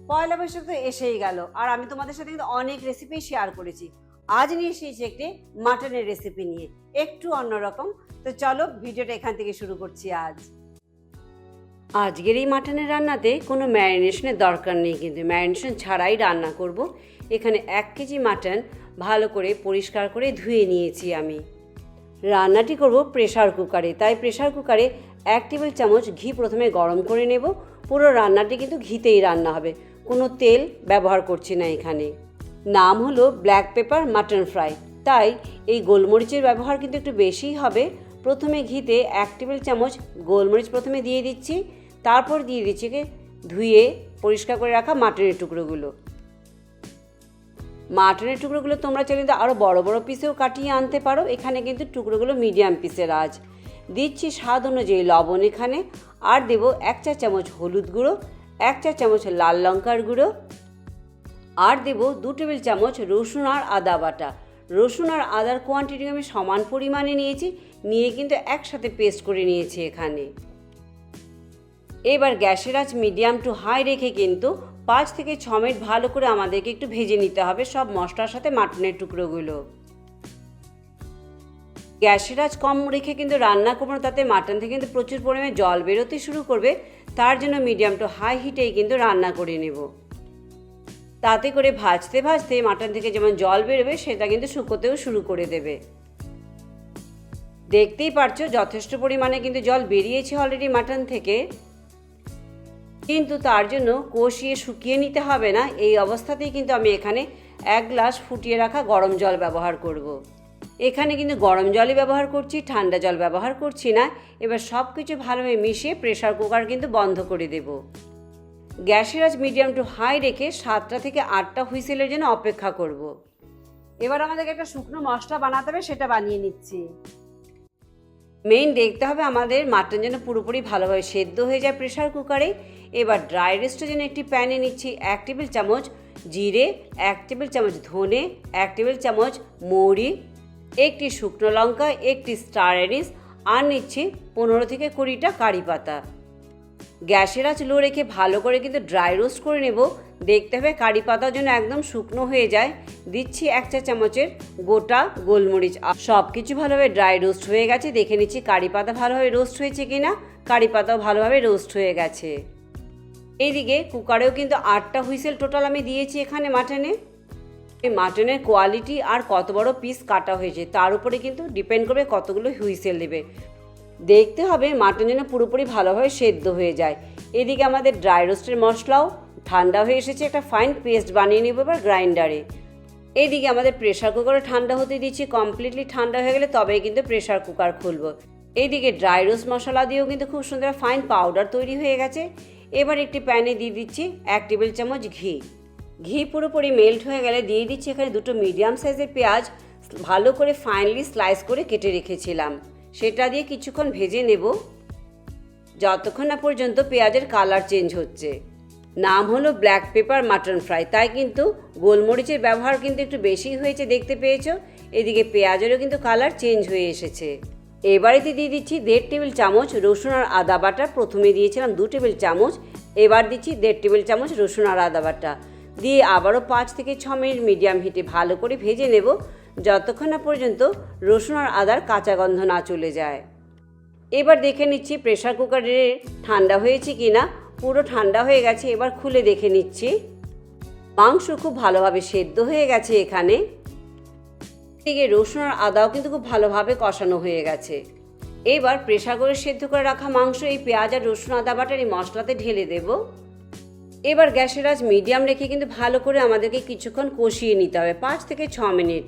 পয়লা বৈশাখ তো এসেই গেল, আর আমি তোমাদের সাথে কিন্তু অনেক রেসিপি শেয়ার করেছি। আজ নিয়ে এসেছি একটি মাটনের রেসিপি নিয়ে, একটু অন্যরকম। তো চলো ভিডিওটা এখান থেকে শুরু করছি। আজকের এই মাটনের রান্নাতে কোনো ম্যারিনেশনের দরকার নেই, কিন্তু ম্যারিনেশন ছাড়াই রান্না করব। এখানে 1 কেজি মাটন ভালো করে পরিষ্কার করে ধুয়ে নিয়েছি আমি। রান্নাটি করব প্রেসার কুকারে, তাই প্রেসার কুকারে 1 টেবিল চামচ ঘি প্রথমে গরম করে নেব। পুরো রান্নাটি কিন্তু ঘিতেই রান্না হবে, কোনো তেল ব্যবহার করছি না এখানে। নাম হলো ব্ল্যাক পেপার মাটন ফ্রাই, তাই এই গোলমরিচের ব্যবহার কিন্তু একটু বেশিই হবে। প্রথমে ঘিতে 1 টেবিল চামচ গোলমরিচ প্রথমে দিয়ে দিচ্ছি, তারপর দিয়ে দিচ্ছি ধুয়ে পরিষ্কার করে রাখা মাটনের টুকরোগুলো। মাটনের টুকরোগুলো তোমরা চাইলে কিন্তু আরও বড় বড় পিসেও কাটিয়ে আনতে পারো, এখানে কিন্তু টুকরোগুলো মিডিয়াম পিসের। আজ দিচ্ছি স্বাদ অনুযায়ী লবণ এখানে, আর দেব 1 চা চামচ হলুদ গুঁড়ো, 1 চা চামচ লাল লঙ্কার গুঁড়ো, আর দেব 2 টেবিল চামচ রসুন আর আদা বাটা। রসুন আর আদার কোয়ান্টিটি আমি সমান পরিমাণে নিয়েছি, নিয়ে কিন্তু একসাথে পেস্ট করে নিয়েছি এখানে। এবার গ্যাসের আঁচ মিডিয়াম টু হাই রেখে কিন্তু 5 থেকে 6 মিনিট ভালো করে আমাদেরকে একটু ভেজে নিতে হবে সব মশলার সাথে মাটনের টুকরোগুলো। গ্যাসের আঁচ কম রেখে কিন্তু রান্না করবো না, তাতে মাটন থেকে কিন্তু প্রচুর পরিমাণে জল বেরোতে শুরু করবে। তার জন্য মিডিয়াম টু হাই হিটেই কিন্তু রান্না করে নেব। তাতে করে ভাজতে ভাজতে মাটন থেকে যেমন জল বেরোবে সেটা কিন্তু শুকোতেও শুরু করে দেবে। দেখতেই পারছো যথেষ্ট পরিমাণে কিন্তু জল বেরিয়েছে অলরেডি মাটন থেকে, কিন্তু তার জন্য কষিয়ে শুকিয়ে নিতে হবে না। এই অবস্থাতেই কিন্তু আমি এখানে 1 গ্লাস ফুটিয়ে রাখা গরম জল ব্যবহার করব। এখানে কিন্তু গরম জলই ব্যবহার করছি, ঠান্ডা জল ব্যবহার করছি না। এবার সব কিছু ভালোভাবে মিশিয়ে প্রেসার কুকার কিন্তু বন্ধ করে দেব। গ্যাসের আঁচ মিডিয়াম টু হাই রেখে 7টা থেকে 8টা হুইসেলের জন্য অপেক্ষা করব। এবার আমাদেরকে একটা শুকনো মশলা বানাতে হবে, সেটা বানিয়ে নিচ্ছি। মেইন দেখতে হবে আমাদের মাটন যেন পুরোপুরি ভালোভাবে সেদ্ধ হয়ে যায় প্রেসার কুকারে। এবার ড্রাই রোস্টের জন্য একটি প্যানে নিচ্ছি 1 টেবিল চামচ জিরে, 1 টেবিল চামচ ধনে, 1 টেবিল চামচ মৌরি, একটি শুকনো লঙ্কা, একটি স্টার অ্যানিস, আর নিচ্ছি 15 থেকে 20টা কারি পাতা। গ্যাসের আঁচ লো রেখে ভালো করে কিন্তু ড্রাই রোস্ট করে নেব। দেখতে হবে কারি পাতার জন্য একদম শুকনো হয়ে যায়। দিচ্ছি 1 চা চামচের গোটা গোলমরিচ। সব কিছু ভালোভাবে ড্রাই রোস্ট হয়ে গেছে, দেখে নিচ্ছি কারি পাতা ভালোভাবে রোস্ট হয়েছে কিনা। কারি পাতাও ভালোভাবে রোস্ট হয়ে গেছে। এইদিকে কুকারেও কিন্তু 8টা হুইসেল টোটাল আমি দিয়েছি এখানে মাটনে। এই মাটনের কোয়ালিটি আর কত বড় পিস কাটা হয়েছে তার উপরে কিন্তু ডিপেন্ড করবে কতগুলো হুইসেল দেবে। দেখতে হবে মাটন যেন পুরোপুরি ভালোভাবে সেদ্ধ হয়ে যায়। এদিকে আমাদের ড্রাই রোস্টের মশলাও ঠান্ডা হয়ে এসেছে, একটা ফাইন পেস্ট বানিয়ে নেব এবার গ্রাইন্ডারে। এইদিকে আমাদের প্রেসার কুকারে ঠান্ডা হতে দিচ্ছি, কমপ্লিটলি ঠান্ডা হয়ে গেলে তবেই কিন্তু প্রেসার কুকার খুলবো। এইদিকে ড্রাই রোস্ট মশলা দিয়েও কিন্তু খুব সুন্দর ফাইন পাউডার তৈরি হয়ে গেছে। এবার একটি প্যানে দিয়ে দিচ্ছি 1 টেবিল চামচ ঘি। ঘি পুরোপুরি মেল্ট হয়ে গেলে দিয়ে দিচ্ছি এখানে 2টো মিডিয়াম সাইজের পেঁয়াজ ভালো করে ফাইনলি স্লাইস করে কেটে রেখেছিলাম। সেটা দিয়ে কিছুক্ষণ ভেজে নেব, যতক্ষণ না পর্যন্ত পেঁয়াজের কালার চেঞ্জ হচ্ছে। নাম হলো ব্ল্যাক পেপার মাটন ফ্রাই, তাই কিন্তু গোলমরিচের ব্যবহার কিন্তু একটু বেশি হয়েছে, দেখতে পেয়েছো। এদিকে পেঁয়াজেরও কিন্তু কালার চেঞ্জ হয়ে এসেছে। এবারেতে দিয়ে দিচ্ছি 1.5 টেবিল চামচ রসুন আর আদা বাটা। প্রথমে দিয়েছিলাম 2 টেবিল চামচ, এবার দিচ্ছি 1.5 টেবিল চামচ রসুন আর আদা বাটা দিয়ে আবারও 5 থেকে 6 মিনিট মিডিয়াম হিটে ভালো করে ভেজে নেব, যতক্ষণ না পর্যন্ত রসুন আর আদার কাঁচা গন্ধ না চলে যায়। এবার দেখে নিচ্ছি প্রেসার কুকারে ঠান্ডা হয়েছে কিনা। পুরো ঠান্ডা হয়ে গেছে, এবার খুলে দেখে নিচ্ছি। মাংস খুব ভালোভাবে সেদ্ধ হয়ে গেছে এখানে। এদিকে রসুন আর আদাও কিন্তু খুব ভালোভাবে কষানো হয়ে গেছে। এবার প্রেসার করে সেদ্ধ করে রাখা মাংস এই পেঁয়াজ আর রসুন আদা বাটার এই মশলাতে ঢেলে দেব। এবার গ্যাসের আঁচ মিডিয়াম রেখে কিন্তু ভালো করে আমাদেরকে কিছুক্ষণ কষিয়ে নিতে হবে, 5 থেকে 6 মিনিট।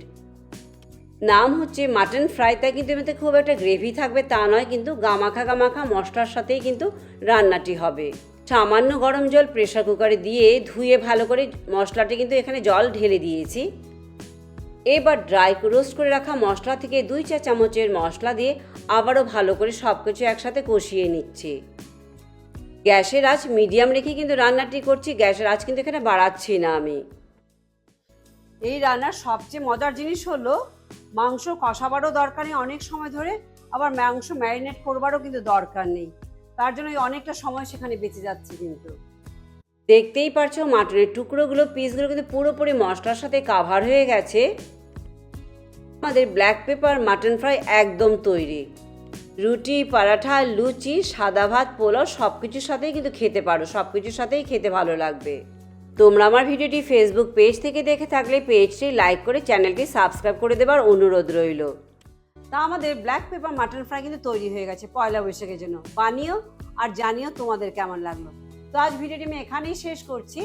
নাম হচ্ছে মাটন ফ্রাই, তাই কিন্তু এতে খুব একটা গ্রেভি থাকবে তা নয়, কিন্তু গামাখা গামাখা মশলার সাথেই কিন্তু রান্নাটি হবে। সামান্য গরম জল প্রেসার কুকারে দিয়ে ধুয়ে ভালো করে মশলাটি কিন্তু এখানে জল ঢেলে দিয়েছি। এবার ড্রাই রোস্ট করে রাখা মশলা থেকে 2 চা চামচের মশলা দিয়ে আবারও ভালো করে সব কিছু একসাথে কষিয়ে নিচ্ছি। গ্যাসের আঁচ মিডিয়াম রেখে কিন্তু রান্নাটি করছি, গ্যাসের আঁচ কিন্তু এখানে বাড়াচ্ছি না আমি। এই রান্নার সবচেয়ে মজার জিনিস হলো মাংস কষাবারও দরকার নেই অনেক সময় ধরে, আবার মাংস ম্যারিনেট করবারও কিন্তু দরকার নেই। তার জন্য অনেকটা সময় সেখানে বেঁচে যাচ্ছে। কিন্তু দেখতেই পারছো মাটনের টুকরোগুলো পিসগুলো কিন্তু পুরোপুরি মশলার সাথে কাভার হয়ে গেছে। আমাদের ব্ল্যাক পেপার মাটন ফ্রাই একদম তৈরি। রুটি, পরাঠা, লুচি, সাদা ভাত, পোলাও সব কিছুর সাথেই কিন্তু খেতে পারো, সব কিছুর সাথেই খেতে ভালো লাগবে। তোমরা আমার ভিডিওটি ফেসবুক পেজ থেকে দেখে থাকলে পেজটি লাইক করে চ্যানেলটি সাবস্ক্রাইব করে দেবার অনুরোধ রইল। তা আমাদের ব্ল্যাক পেপার মাটন ফ্রাই কিন্তু তৈরি হয়ে গেছে পয়লা বৈশাখের জন্য। বানিও আর জানিও তোমাদের কেমন লাগলো। তো আজ ভিডিওটি আমি এখানেই শেষ করছি।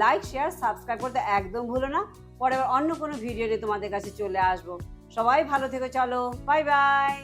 লাইক, শেয়ার, সাবস্ক্রাইব করতে একদম ভুলো না। পরে আবার অন্য কোনো ভিডিও নিয়ে তোমাদের কাছে চলে আসবো। সবাই ভালো থেকো, চলো বাই বাই।